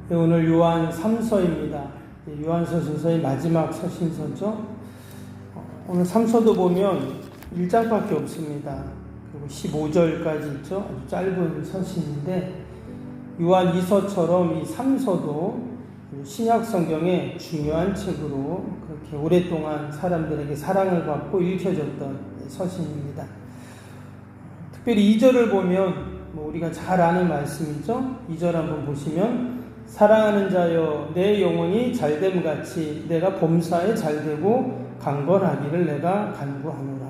네, 오늘 요한 3서입니다. 요한서 서서의 마지막 서신서죠. 오늘 3서도 보면 1장밖에 없습니다. 그리고 15절까지 있죠. 아주 짧은 서신인데 요한 2서처럼 이 3서도 신약 성경의 중요한 책으로 그렇게 오랫동안 사람들에게 사랑을 받고 읽혀졌던 서신입니다. 특별히 2절을 보면 우리가 잘 아는 말씀이죠. 2절 한번 보시면 사랑하는 자여 내 영혼이 잘됨같이 내가 범사에 잘되고 강건하기를 내가 간구하노라.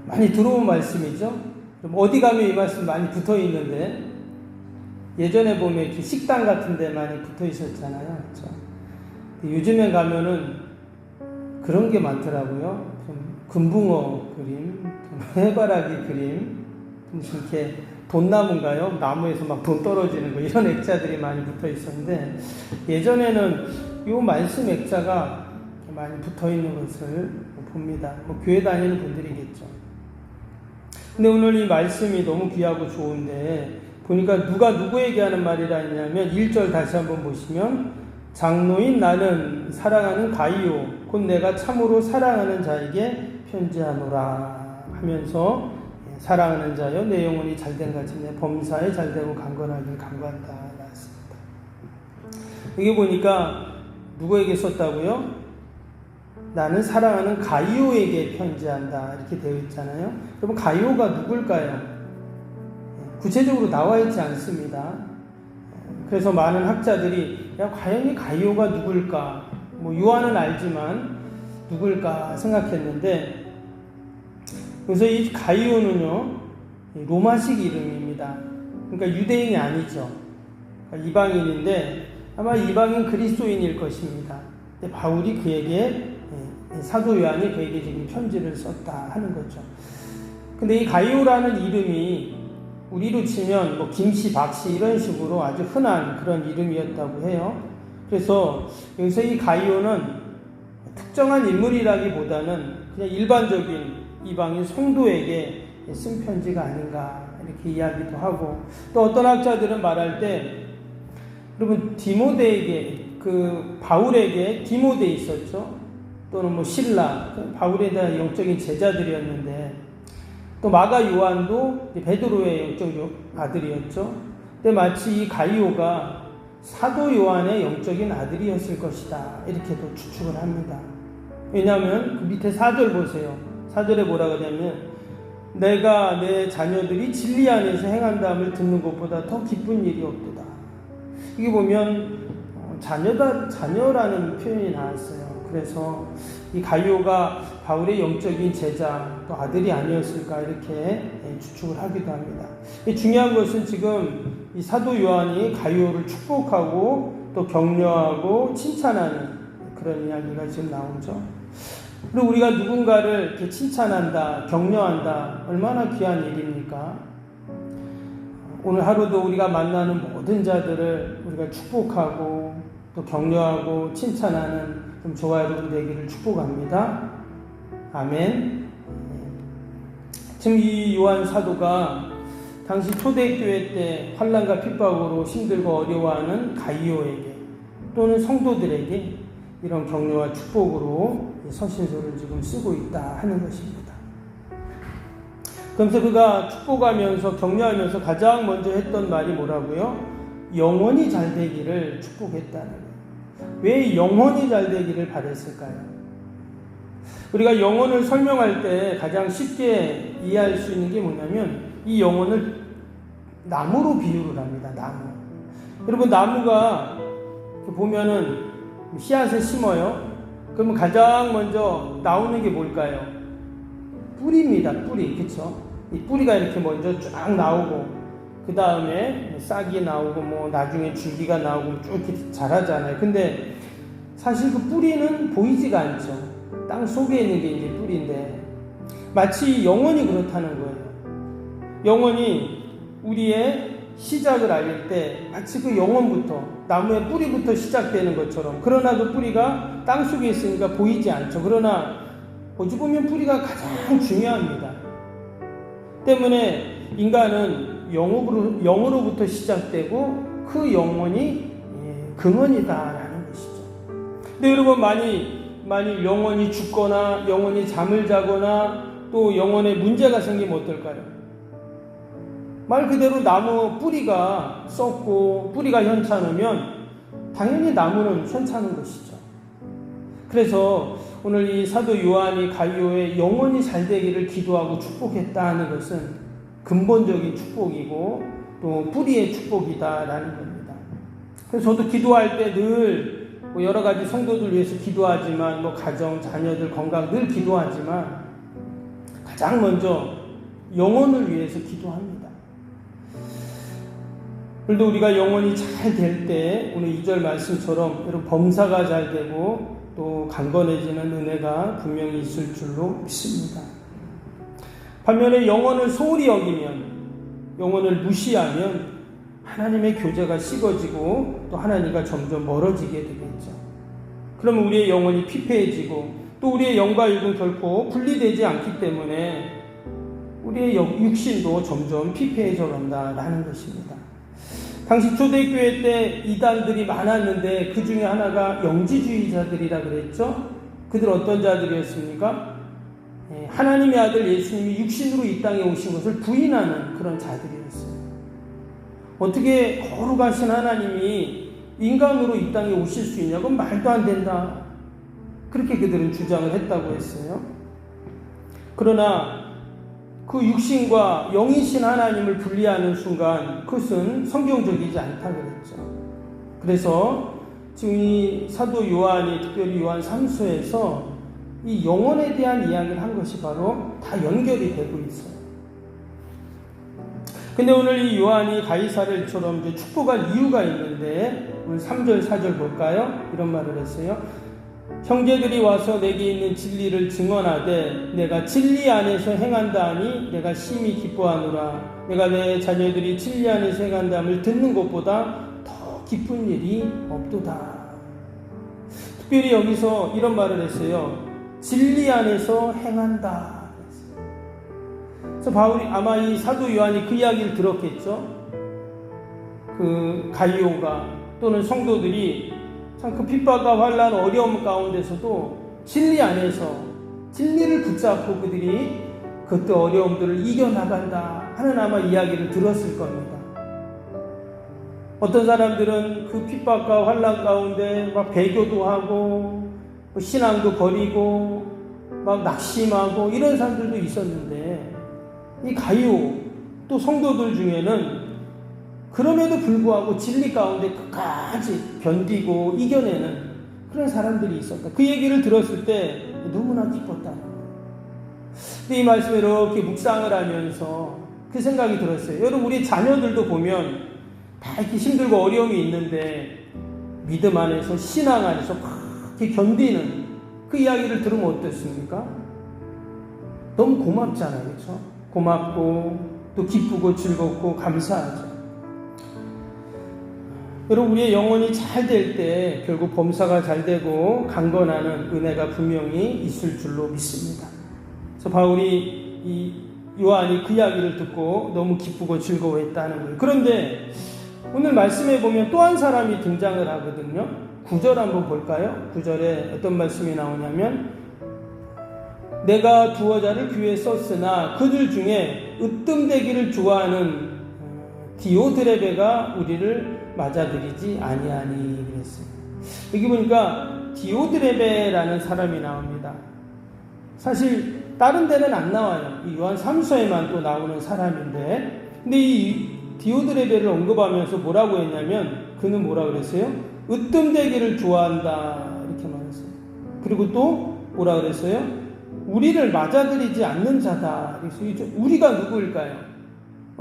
많이 들어온 말씀이죠. 어디 가면 이 말씀 많이 붙어 있는데 예전에 보면 이렇게 식당 같은 데 많이 붙어 있었잖아요. 그렇죠? 요즘에 가면은 그런 게 많더라고요. 좀 금붕어 그림, 해바라기 그림, 무슨 이렇게 돈나무인가요? 나무에서 막 돈 떨어지는 거 이런 액자들이 많이 붙어 있었는데 예전에는 이 말씀 액자가 많이 붙어 있는 것을 봅니다. 교회 다니는 분들이겠죠. 근데 오늘 이 말씀이 너무 귀하고 좋은데 보니까 누가 누구에게 하는 말이라 했냐면 1절 다시 한번 보시면 장로인 나는 사랑하는 가이오 곧 내가 참으로 사랑하는 자에게 편지하노라 하면서 사랑하는 자여 내 영혼이 잘된 같이 내 범사에 잘되고 강건하길 간구한다 나왔습니다. 여기 보니까 누구에게 썼다고요? 나는 사랑하는 가이오에게 편지한다 이렇게 되어 있잖아요. 여러분 가이오가 누굴까요? 구체적으로 나와 있지 않습니다. 그래서 많은 학자들이 과연 이 가이오가 누굴까? 요한은 알지만 누굴까 생각했는데 그래서 이 가이오는요 로마식 이름입니다. 그러니까 유대인이 아니죠. 그러니까 이방인인데 아마 이방인 그리스도인일 것입니다. 근데 바울이 그에게 사도 요한이 그에게 지금 편지를 썼다 하는 거죠. 근데 이 가이오라는 이름이 우리로 치면 김씨, 박씨 이런 식으로 아주 흔한 그런 이름이었다고 해요. 그래서 여기서 이 가이오는 특정한 인물이라기보다는 그냥 일반적인 이방인 성도에게 쓴 편지가 아닌가 이렇게 이야기도 하고 또 어떤 학자들은 말할 때 여러분 디모데에게 바울에게 디모데 있었죠. 또는 실라 바울에 대한 영적인 제자들이었는데 또 마가 요한도 베드로의 영적 아들이었죠. 근데 마치 이 가이오가 사도 요한의 영적인 아들이었을 것이다 이렇게도 추측을 합니다. 왜냐하면 그 밑에 4절 보세요. 4절에 뭐라고 하냐면 내가 내 자녀들이 진리 안에서 행한다함을 듣는 것보다 더 기쁜 일이 없도다. 이게 보면 자녀라는 표현이 나왔어요. 그래서 이 가이오가 바울의 영적인 제자 또 아들이 아니었을까 이렇게 추측을 하기도 합니다. 중요한 것은 지금 이 사도 요한이 가이오를 축복하고 또 격려하고 칭찬하는 그런 이야기가 지금 나오죠. 그리고 우리가 누군가를 이렇게 칭찬한다, 격려한다, 얼마나 귀한 일입니까? 오늘 하루도 우리가 만나는 모든 자들을 우리가 축복하고 또 격려하고 칭찬하는 좀 저와 여러분 되기를 축복합니다. 아멘. 지금 이 요한 사도가 당시 초대교회 때 환난과 핍박으로 힘들고 어려워하는 가이오에게 또는 성도들에게 이런 격려와 축복으로 서신서를 지금 쓰고 있다 하는 것입니다. 그러면서 그가 축복하면서 격려하면서 가장 먼저 했던 말이 뭐라고요? 영원히 잘 되기를 축복했다는 거예요. 왜 영혼이 잘 되기를 바랬을까요? 우리가 영혼을 설명할 때 가장 쉽게 이해할 수 있는 게 뭐냐면 이 영혼을 나무로 비유를 합니다. 나무. 여러분 나무가 보면은 씨앗을 심어요. 그러면 가장 먼저 나오는 게 뭘까요? 뿌리입니다. 뿌리. 그렇죠? 이 뿌리가 이렇게 먼저 쫙 나오고 그 다음에 싹이 나오고 나중에 줄기가 나오고 쭉 이렇게 자라잖아요. 근데 사실 그 뿌리는 보이지가 않죠. 땅 속에 있는 게 이제 뿌리인데 마치 영혼이 그렇다는 거예요. 영혼이 우리의 시작을 알릴 때 마치 그 영혼부터 나무의 뿌리부터 시작되는 것처럼 그러나 그 뿌리가 땅 속에 있으니까 보이지 않죠. 그러나 어찌 보면 뿌리가 가장 중요합니다. 때문에 인간은 영으로부터 시작되고 그 영혼이 근원이다라는 것이죠. 근데 여러분 만일 영혼이 죽거나 영혼이 잠을 자거나 또 영혼에 문제가 생기면 어떨까요? 말 그대로 나무 뿌리가 썩고 뿌리가 현찮으면 당연히 나무는 현찮은 것이죠. 그래서 오늘 이 사도 요한이 가이오의 영혼이 잘 되기를 기도하고 축복했다는 것은 근본적인 축복이고 또 뿌리의 축복이다라는 겁니다. 그래서 저도 기도할 때 늘 여러 가지 성도들 위해서 기도하지만 가정, 자녀들 건강 늘 기도하지만 가장 먼저 영혼을 위해서 기도합니다. 그런데 우리가 영혼이 잘 될 때 오늘 2절 말씀처럼 여러분 범사가 잘 되고 또 강건해지는 은혜가 분명히 있을 줄로 믿습니다. 반면에 영혼을 소홀히 여기면 영혼을 무시하면 하나님의 교제가 식어지고 또 하나님과 점점 멀어지게 되겠죠. 그러면 우리의 영혼이 피폐해지고 또 우리의 영과 육은 결코 분리되지 않기 때문에 우리의 육신도 점점 피폐해져 간다라는 것입니다. 당시 초대교회 때 이단들이 많았는데 그 중에 하나가 영지주의자들이라 그랬죠. 그들 어떤 자들이었습니까? 하나님의 아들 예수님이 육신으로 이 땅에 오신 것을 부인하는 그런 자들이었어요. 어떻게 거룩하신 하나님이 인간으로 이 땅에 오실 수 있냐고 말도 안 된다. 그렇게 그들은 주장을 했다고 했어요. 그러나 그 육신과 영이신 하나님을 분리하는 순간 그것은 성경적이지 않다고 그랬죠. 그래서 지금 이 사도 요한이 특별히 요한 3서에서 이 영혼에 대한 이야기를 한 것이 바로 다 연결이 되고 있어요. 근데 오늘 이 요한이 가이사랴처럼 이제 축복할 이유가 있는데 오늘 3절 4절 볼까요? 이런 말을 했어요. 형제들이 와서 내게 있는 진리를 증언하되 내가 진리 안에서 행한다 하니 내가 심히 기뻐하노라. 내가 내 자녀들이 진리 안에서 행한다함을 듣는 것보다 더 기쁜 일이 없도다. 특별히 여기서 이런 말을 했어요. 진리 안에서 행한다. 그래서 바울이 아마 이 사도 요한이 그 이야기를 들었겠죠. 그 가이오가 또는 성도들이 참 그 핍박과 환난 어려움 가운데서도 진리 안에서 진리를 붙잡고 그들이 그때 어려움들을 이겨나간다 하는 아마 이야기를 들었을 겁니다. 어떤 사람들은 그 핍박과 환난 가운데 막 배교도 하고 신앙도 버리고 막 낙심하고 이런 사람들도 있었는데 이 가이오 또 성도들 중에는 그럼에도 불구하고 진리 가운데 끝까지 견디고 이겨내는 그런 사람들이 있었다. 그 얘기를 들었을 때 너무나 기뻤다. 근데 이 말씀을 이렇게 묵상을 하면서 그 생각이 들었어요. 여러분 우리 자녀들도 보면 다 이렇게 힘들고 어려움이 있는데 믿음 안에서 신앙 안에서 그렇게 견디는 그 이야기를 들으면 어떻습니까? 너무 고맙잖아요. 그렇죠? 고맙고 또 기쁘고 즐겁고 감사하죠. 여러분 우리의 영혼이 잘 될 때 결국 범사가 잘 되고 강건하는 은혜가 분명히 있을 줄로 믿습니다. 그래서 바울이 이 요한이 그 이야기를 듣고 너무 기쁘고 즐거워했다는 거예요. 그런데 오늘 말씀에 보면 또 한 사람이 등장을 하거든요. 9절 한번 볼까요? 9절에 어떤 말씀이 나오냐면 내가 두어 자를 귀에 썼으나 그들 중에 으뜸되기를 좋아하는 디오드레베가 우리를 맞아들이지 아니하니 그랬어요. 여기 보니까 디오드레베라는 사람이 나옵니다. 사실 다른 데는 안 나와요. 이 요한 3서에만 또 나오는 사람인데 근데 이 디오드레베를 언급하면서 뭐라고 했냐면 그는 뭐라 그랬어요? 으뜸되기를 좋아한다 이렇게 말했어요. 그리고 또 뭐라 그랬어요? 우리를 맞아들이지 않는 자다. 그래서 우리가 누구일까요?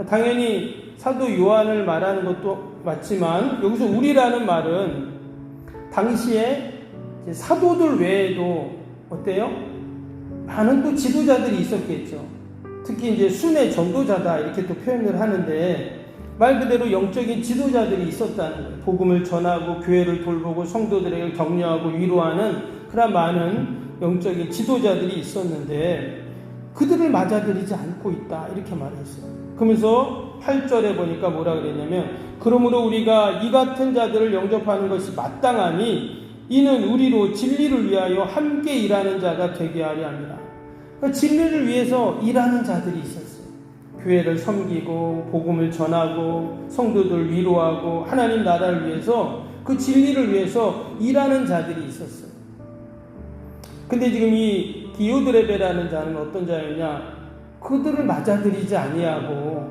당연히 사도 요한을 말하는 것도 맞지만 여기서 우리라는 말은 당시에 사도들 외에도 어때요? 많은 또 지도자들이 있었겠죠. 특히 이제 순회 전도자다 이렇게 또 표현을 하는데 말 그대로 영적인 지도자들이 있었다는 거예요. 복음을 전하고 교회를 돌보고 성도들에게 격려하고 위로하는 그런 많은 영적인 지도자들이 있었는데 그들을 맞아들이지 않고 있다. 이렇게 말했어요. 그러면서 8절에 보니까 뭐라 그랬냐면 그러므로 우리가 이 같은 자들을 영접하는 것이 마땅하니 이는 우리로 진리를 위하여 함께 일하는 자가 되게 하려 합니다. 그러니까 진리를 위해서 일하는 자들이 있었어요. 교회를 섬기고 복음을 전하고 성도들 위로하고 하나님 나라를 위해서 그 진리를 위해서 일하는 자들이 있었어요. 근데 지금 이 디오드레베라는 자는 어떤 자였냐? 그들을 맞아들이지 아니하고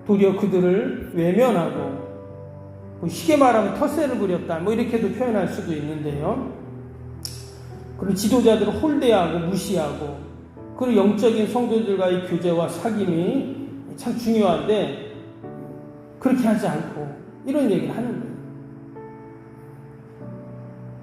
도리어 그들을 외면하고 쉽게 말하면 텃세를 부렸다 이렇게도 표현할 수도 있는데요. 그리고 지도자들을 홀대하고 무시하고 그리고 영적인 성도들과의 교제와 사귐이 참 중요한데 그렇게 하지 않고 이런 얘기를 하는 거예요.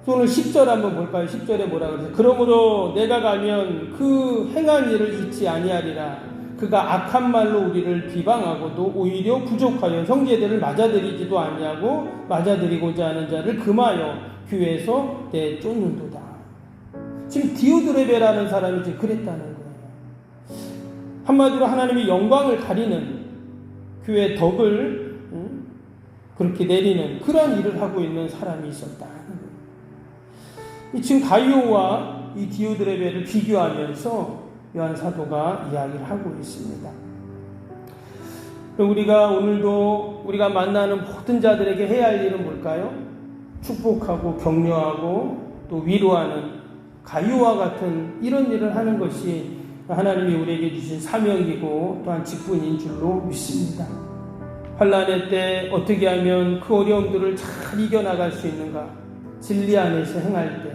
오늘 10절 한번 볼까요? 10절에 뭐라 그러죠? 그러므로 내가 가면 그 행한 일을 잊지 아니하리라. 그가 악한 말로 우리를 비방하고도 오히려 부족하여 형제들을 맞아들이지도 아니하고 맞아들이고자 하는 자를 금하여 교회에서 내쫓는도다. 지금 디오드레베라는 사람이 지금 그랬다는 거예요. 한마디로 하나님의 영광을 가리는 교회의 덕을 그렇게 내리는 그런 일을 하고 있는 사람이 있었다. 지금 가이오와 이 디오드레베를 비교하면서 요한 사도가 이야기를 하고 있습니다. 우리가 오늘도 우리가 만나는 모든 자들에게 해야 할 일은 뭘까요? 축복하고 격려하고 또 위로하는 가이오와 같은 이런 일을 하는 것이 하나님이 우리에게 주신 사명이고 또한 직분인 줄로 믿습니다. 환난의 때 어떻게 하면 그 어려움들을 잘 이겨나갈 수 있는가? 진리 안에서 행할 때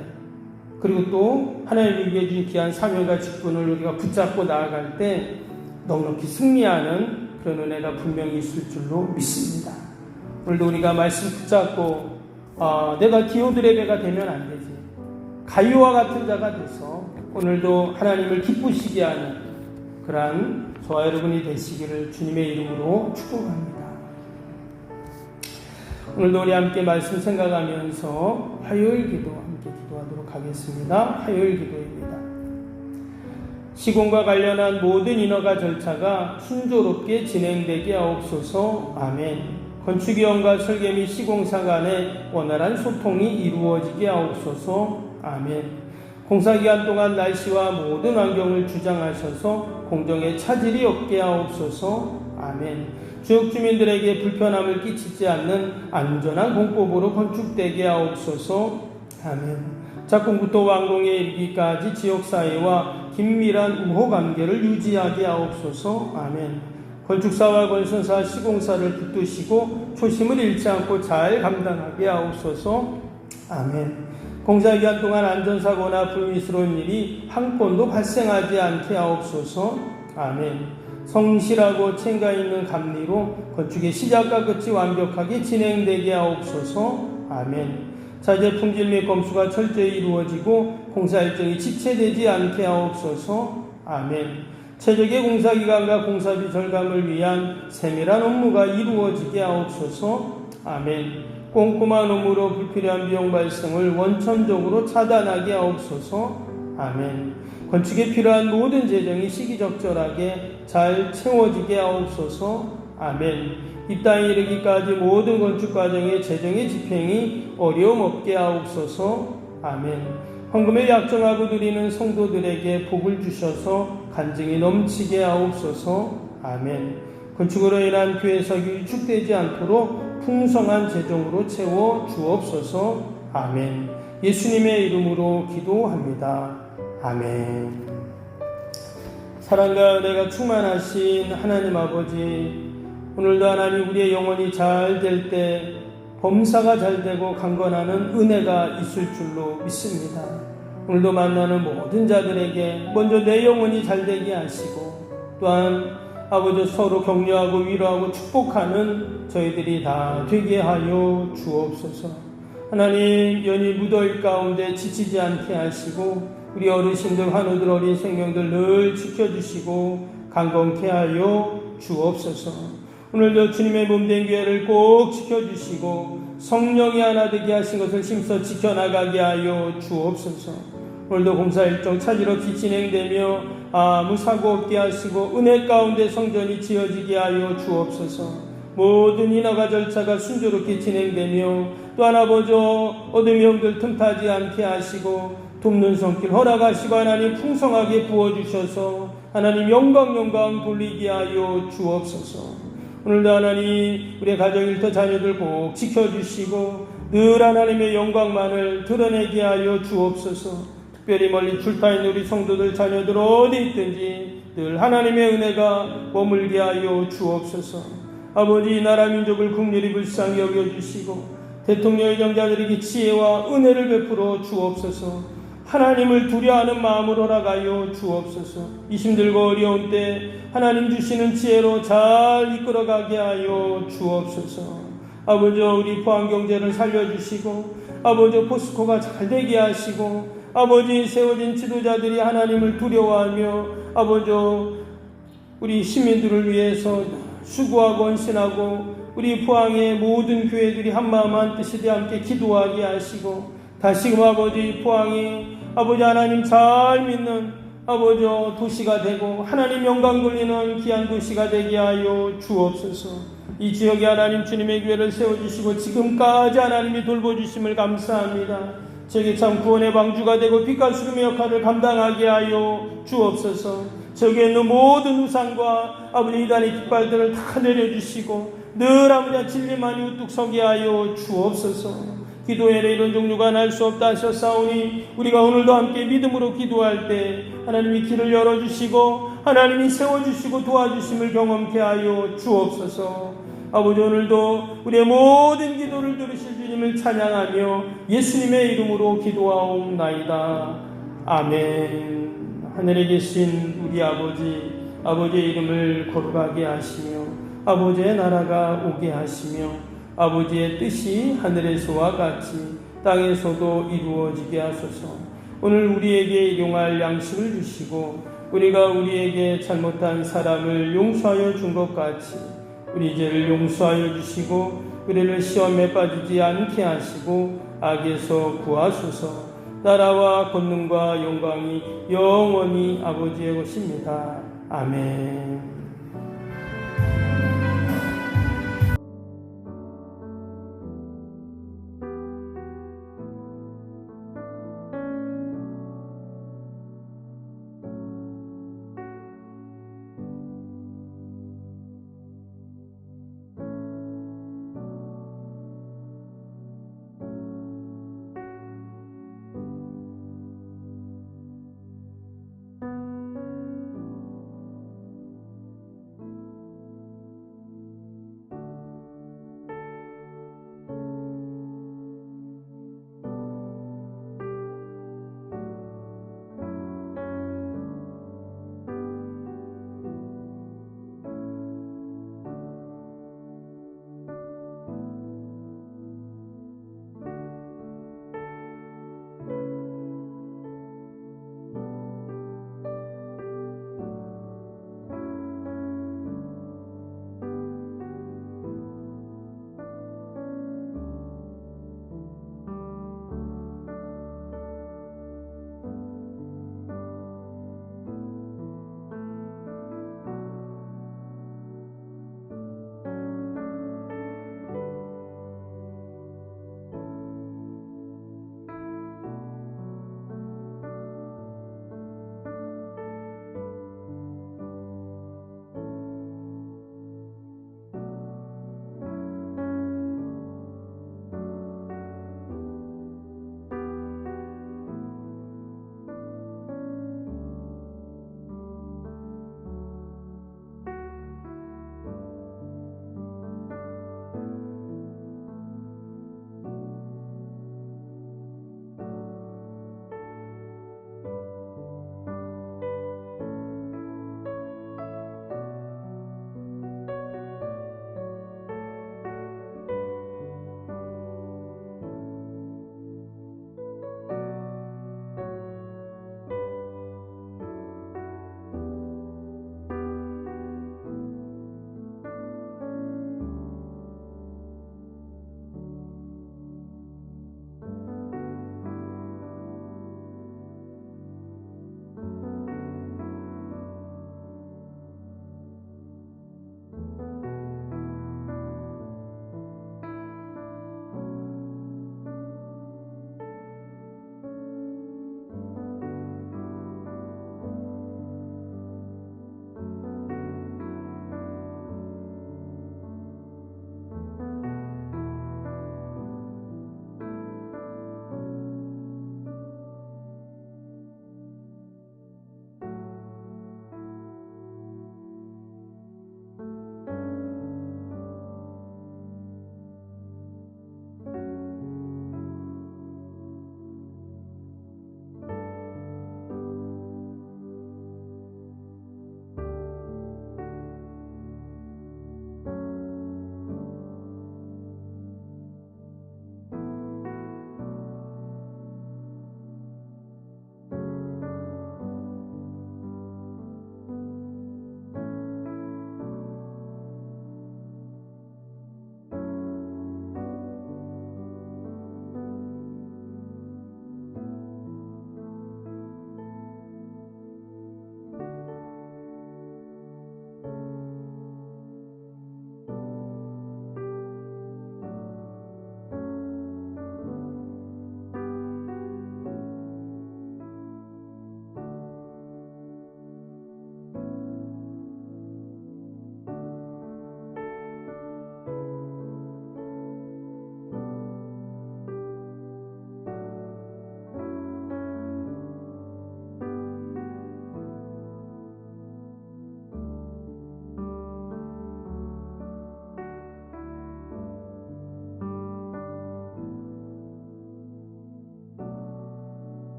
그리고 또 하나님이 위해 주신 귀한 사명과 직분을 우리가 붙잡고 나아갈 때 넉넉히 승리하는 그런 은혜가 분명히 있을 줄로 믿습니다. 오늘도 우리가 말씀 붙잡고 내가 디오드레베가 되면 안 되지. 가이오와 같은 자가 돼서 오늘도 하나님을 기쁘시게 하는 그러한 저와 여러분이 되시기를 주님의 이름으로 축복합니다. 오늘도 우리 함께 말씀 생각하면서 화요일 기도 함께 기도하도록 하겠습니다. 화요일 기도입니다. 시공과 관련한 모든 인허가 절차가 순조롭게 진행되게 하옵소서. 아멘. 건축위원과 설계 및 시공사 간의 원활한 소통이 이루어지게 하옵소서. 아멘. 공사기간 동안 날씨와 모든 환경을 주장하셔서 공정에 차질이 없게 하옵소서. 아멘. 지역 주민들에게 불편함을 끼치지 않는 안전한 공법으로 건축되게 하옵소서. 아멘. 작품부터 완공에 이르기까지 지역사회와 긴밀한 우호관계를 유지하게 하옵소서. 아멘. 건축사와 건설사, 시공사를 붙드시고 초심을 잃지 않고 잘 감당하게 하옵소서. 아멘. 공사기간 동안 안전사고나 불미스러운 일이 한 건도 발생하지 않게 하옵소서. 아멘. 성실하고 책임감 있는 감리로 건축의 시작과 끝이 완벽하게 진행되게 하옵소서. 아멘. 자재 품질 및 검수가 철저히 이루어지고 공사 일정이 지체되지 않게 하옵소서. 아멘. 최적의 공사기간과 공사비 절감을 위한 세밀한 업무가 이루어지게 하옵소서. 아멘. 꼼꼼한 업무로 불필요한 비용 발생을 원천적으로 차단하게 하옵소서. 아멘. 건축에 필요한 모든 재정이 시기적절하게 잘 채워지게 하옵소서. 아멘. 이 땅에 이르기까지 모든 건축 과정의 재정의 집행이 어려움 없게 하옵소서. 아멘. 헌금을 약정하고 드리는 성도들에게 복을 주셔서 간증이 넘치게 하옵소서. 아멘. 건축으로 인한 교회석이 위축되지 않도록 풍성한 재정으로 채워 주옵소서. 아멘. 예수님의 이름으로 기도합니다. 아멘. 사랑과 은혜가 충만하신 하나님 아버지, 오늘도 하나님 우리의 영혼이 잘 될 때 범사가 잘 되고 강건하는 은혜가 있을 줄로 믿습니다. 오늘도 만나는 모든 자들에게 먼저 내 영혼이 잘 되게 하시고 또한 아버지 서로 격려하고 위로하고 축복하는 저희들이 다 되게 하여 주옵소서. 하나님 연이 무더위 가운데 지치지 않게 하시고 우리 어르신들, 환우들, 어린 생명들 늘 지켜주시고 강건케 하여 주옵소서. 오늘도 주님의 몸된 교회를 꼭 지켜주시고 성령이 하나 되게 하신 것을 힘써 지켜나가게 하여 주옵소서. 오늘도 공사 일정 차질 없이 진행되며 아무 사고 없게 하시고 은혜 가운데 성전이 지어지게 하여 주옵소서. 모든 인허가 절차가 순조롭게 진행되며 또한 아버지 어둠의 영들 틈타지 않게 하시고 돕는 손길 허락하시고 하나님 풍성하게 부어주셔서 하나님 영광 돌리게 하여 주옵소서. 오늘도 하나님 우리의 가정 일터 자녀들 꼭 지켜주시고 늘 하나님의 영광만을 드러내게 하여 주옵소서. 특별히 멀리 출타 있는 우리 성도들 자녀들 어디 있든지 늘 하나님의 은혜가 머물게 하여 주옵소서. 아버지 나라 민족을 국률이 불쌍히 여겨주시고 대통령의 정자들에게 지혜와 은혜를 베풀어 주옵소서. 하나님을 두려워하는 마음을 허락하여 주옵소서. 이 힘들고 어려운 때 하나님 주시는 지혜로 잘 이끌어가게 하여 주옵소서. 아버지 우리 포항경제를 살려주시고 아버지 포스코가 잘 되게 하시고 아버지 세워진 지도자들이 하나님을 두려워하며 아버지 우리 시민들을 위해서 수고하고 헌신하고 우리 포항의 모든 교회들이 한마음 한뜻이 되어 함께 기도하게 하시고 다시금 아버지 포항이 아버지 하나님 잘 믿는 아버지 도시가 되고 하나님 영광 돌리는 귀한 도시가 되게 하여 주옵소서. 이 지역에 하나님 주님의 교회를 세워주시고 지금까지 하나님이 돌보주심을 감사합니다. 저게 참 구원의 방주가 되고 빛과 수름의 역할을 감당하게 하여 주옵소서. 저기에 있는 모든 우상과 아버지 이단의 깃발들을 다 내려주시고 늘 아버지 진리만이 우뚝 서게 하여 주옵소서. 기도회를 이런 종류가 날 수 없다 하셨사오니 우리가 오늘도 함께 믿음으로 기도할 때 하나님이 길을 열어주시고 하나님이 세워주시고 도와주심을 경험케 하여 주옵소서. 아버지 오늘도 우리의 모든 기도를 들으실 주님을 찬양하며 예수님의 이름으로 기도하옵나이다. 아멘. 하늘에 계신 우리 아버지의 이름을 거룩하게 하시며 아버지의 나라가 오게 하시며 아버지의 뜻이 하늘에서와 같이 땅에서도 이루어지게 하소서. 오늘 우리에게 일용할 양식을 주시고 우리가 우리에게 잘못한 사람을 용서하여 준 것 같이 우리 죄를 용서하여 주시고 우리를 시험에 빠지지 않게 하시고 악에서 구하소서. 나라와 권능과 영광이 영원히 아버지의 것입니다. 아멘.